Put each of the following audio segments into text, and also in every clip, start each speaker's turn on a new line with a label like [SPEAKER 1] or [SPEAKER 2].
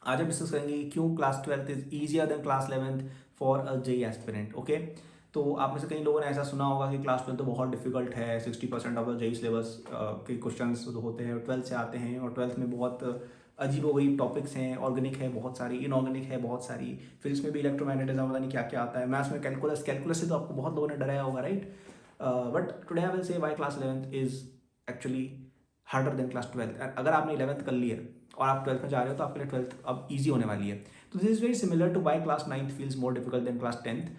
[SPEAKER 1] आज हम डिस्कस करेंगे कि क्यों class 12th is easier than class 11th for a JEE aspirant. Okay, तो आप में से कई लोगों ने ऐसा सुना होगा कि क्लास 12 तो बहुत डिफिकल्ट है, 60% ऑफ द जेई सिलेबस के क्वेश्चन होते हैं 12th से आते हैं, और 12th में बहुत अजीब हो गई टॉपिक्स हैं, ऑर्गेनिक है बहुत सारी, इनऑर्गेनिक है बहुत सारी, फिजिक्स में भी इलेक्ट्रोमैग्नेटिज्म पता नहीं क्या क्या आता है, मैथ्स में कैलकुलस, कैलकुलस से तो आपको बहुत लोगों ने डराया होगा, right? But today I will say why class 11th is actually harder than class 12th। अगर आपने 11th कर लिया और आप 12th में जा रहे हो तो आपके लिए 12th अब ईजी होने वाली है। तो this is very similar to why class 9th feels more difficult than class 10th।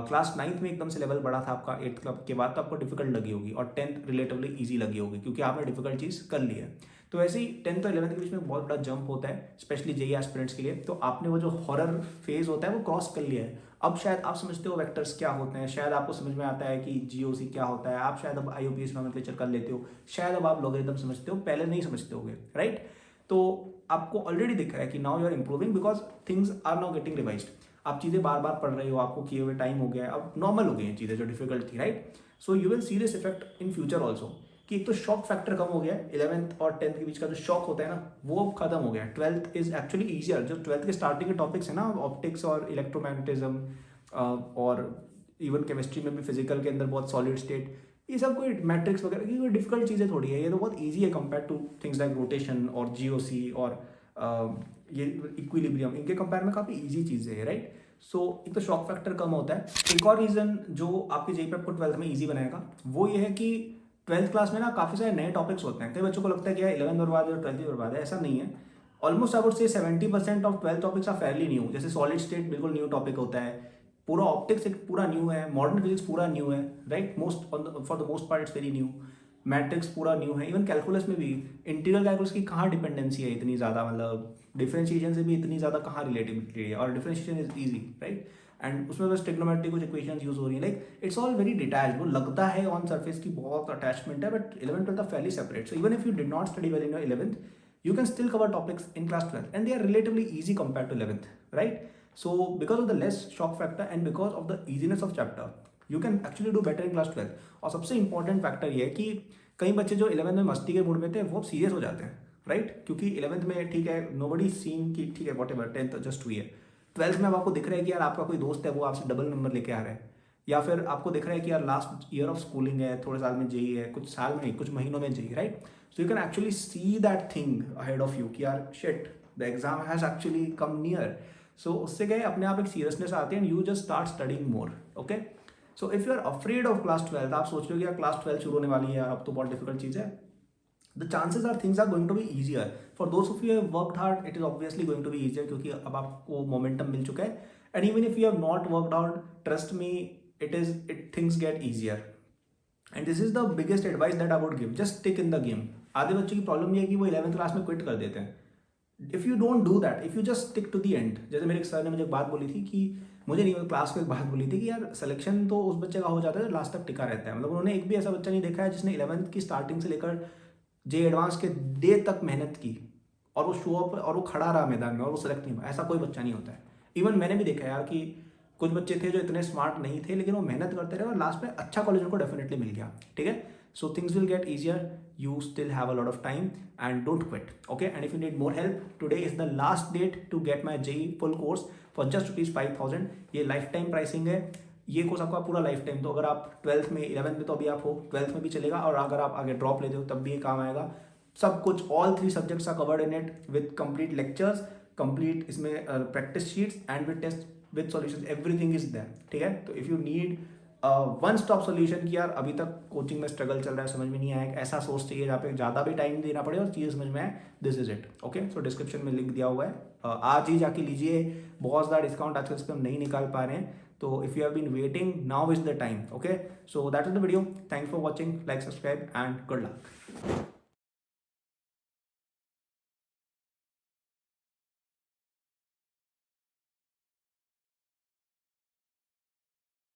[SPEAKER 1] Class 9th में एकदम से लेवल बढ़ा था आपका 8th क्लब के बाद, तो आपको डिफिकल्ट लगी होगी, और 10th रिलेटिवली ईजी लगी होगी क्योंकि आपने डिफिकल्ट चीज़ कर ली है। तो वैसे ही 10th और 11th के बीच में बहुत बड़ा जंप होता है, स्पेशली जेई एस्पिरेंट्स के लिए। तो आपने वो जो हॉरर फेज होता है वो क्रॉस कर लिया है। अब शायद आप समझते हो वेक्टर्स क्या होते हैं, शायद आपको समझ में आता है कि जीओसी क्या होता है, आप शायद अब आईयूपीएस नोमेनक्लेचर कर लेते हो, शायद अब आप लॉगरिथम समझते हो, पहले नहीं समझते होगे, राइट? तो आपको ऑलरेडी दिख रहा है कि now you are improving because things are now getting revised. आप चीज़ें बार बार पढ़ रहे हो, आपको किए हुए टाइम हो गया है, अब नॉर्मल हो गई हैं चीज़ें जो डिफिकल्ट थी, right? So you will see this effect in future also, कि एक तो शॉक फैक्टर कम हो गया है। 11th और 10th के बीच का जो शॉक होता है ना, वो खत्म हो गया है। 12th is actually easier. जो 12th के स्टार्टिंग के टॉपिक्स है ना, ऑप्टिक्स और इलेक्ट्रोमैग्नेटिज्म, और इवन केमिस्ट्री में भी फिजिकल के अंदर बहुत सॉलिड स्टेट, ये सब कोई मैट्रिक्स वगैरह की कोई डिफिकल्ट चीज़ें थोड़ी है, ये तो बहुत ईजी है compare two things like rotation और जीओसी और ये इक्विलिब्रियम, इनके कंपेयर में काफ़ी ईजी चीज़ें है, राइट? सो एक तो शॉक फैक्टर कम होता है। एक और रीज़न जो आपके जेई पे आपको 12th में ईजी बनाएगा वो ये है कि 12th क्लास में ना काफ़ी सारे नए टॉपिक्स होते हैं। कई बच्चों को लगता है कि यार 11th बर्बाद है और 12th भी बर्बाद है, ऐसा नहीं है। Almost I would say 70% of 12th topics are fairly new. जैसे सॉलिड स्टेट बिल्कुल न्यू टॉपिक होता है, पूरा ऑप्टिक्स एक पूरा न्यू है, मॉडर्न फिजिक्स पूरा न्यू है, right? Most for the most part it's very new. Matrix पूरा न्यू है। इवन कैलकुलस में भी इंटीग्रल कैलकुलस की कहाँ डिपेंडेंसी है इतनी ज़्यादा, मतलब डिफरेंशिएशन से भी इतनी ज़्यादा कहाँ रिलेटिविटी है, और differentiation is easy, right? And उसमें बस ट्रिग्नोमेट्री कुछ इक्वेशन यूज हो रही है, like it's all very detach. वो लगता है ऑन सर्फेस की बहुत अटैचमेंट है, but 11th 12th are fairly separate. So even if you did not study well in your 11th, you can still cover topics in class 12th and they are relatively easy compared to 11th, right? So because of the less shock factor and because of the easiness of chapter, you can actually do better in class 12th। और सबसे important factor ये है कि कई बच्चे जो 11th में मस्ती के मूड में थे वो अब सीरियस हो जाते हैं, राइट? क्योंकि 11th में ठीक है, नोबडी सीन की ठीक है वॉट एवर, 10th जस्ट हुई है। 12th में अब आपको दिख रहा है कि यार आपका कोई दोस्त है वो आपसे डबल नंबर लेके आ रहा है, या फिर आपको दिख रहा है कि यार लास्ट ईयर ऑफ स्कूलिंग है, थोड़े साल में जेई है, कुछ साल में नहीं कुछ महीनों में JEE, right? So you can actually see that thing ahead of you कि यार shit, the exam has actually come near। So उससे क्या है, अपने आप एक seriousness आती है and you just start studying more, okay? So if you are afraid of class 12, आप सोच रहे हो कि यार क्लास 12 शुरू होने वाली है यार, अब तो बहुत डिफिकल्ट चीज़ है, the chances are things are going to be easier for those of you who have worked hard। it is obviously going to be easier क्योंकि अब आपको momentum मिल चुका है। and even if you have not worked hard, trust me, things get easier। And this is the biggest advice that I would give, just stick in the game. आधे बच्चों की problem ये है कि वो 11th क्लास में quit कर देते हैं। If you don't do that, if you just stick to the end. जैसे मेरे एक सर ने मुझे एक बात बोली थी कि मुझे नहीं, क्लास को एक बात बोली थी कि यार सिलेक्शन तो उस बच्चे का हो जाता है जो लास्ट तक टिका रहता है। मतलब उन्होंने एक भी ऐसा बच्चा नहीं देखा है जिसने 11th की स्टार्टिंग से लेकर जे एडवांस के डे तक मेहनत की और वो शो अप और वो खड़ा रहा मैदान में और वो सेलेक्ट नहीं हुआ। ऐसा कोई बच्चा नहीं होता है। इवन मैंने भी देखा यार कि कुछ बच्चे थे जो इतने स्मार्ट नहीं थे लेकिन वो मेहनत करते रहे और लास्ट में अच्छा कॉलेज उनको डेफिनेटली मिल गया, ठीक है? So things will get easier, you still have a lot of time and don't quit, okay? And if you need more help, today is the last date to get my JEE full course for just ₹5,000। ये life time pricing है, ये course आपका पूरा life time. तो अगर आप 12th में 11th में तो अभी आप हो, 12th में भी चलेगा, और अगर आप आगे ड्रॉप लेते हो तब भी ये काम आएगा। सब कुछ, all 3 subjects are covered in it with complete lectures, complete इसमें practice sheets and with test with solutions, everything is there, ठीक है? तो if you need one stop solution कि यार अभी तक कोचिंग में स्ट्रगल चल रहा है, समझ में नहीं आया, एक ऐसा सोर्स चाहिए जहाँ पे ज़्यादा भी टाइम देना पड़े और चीज़ें समझ में आए, this is it, okay? So description में लिंक दिया हुआ है, आज ही जाके लीजिए। बहुत ज़्यादा डिस्काउंट आजकल इस पर हम नहीं निकाल पा रहे हैं, तो if you have been waiting, now is the time, okay? So that is the video, thanks for watching, like, subscribe and good luck.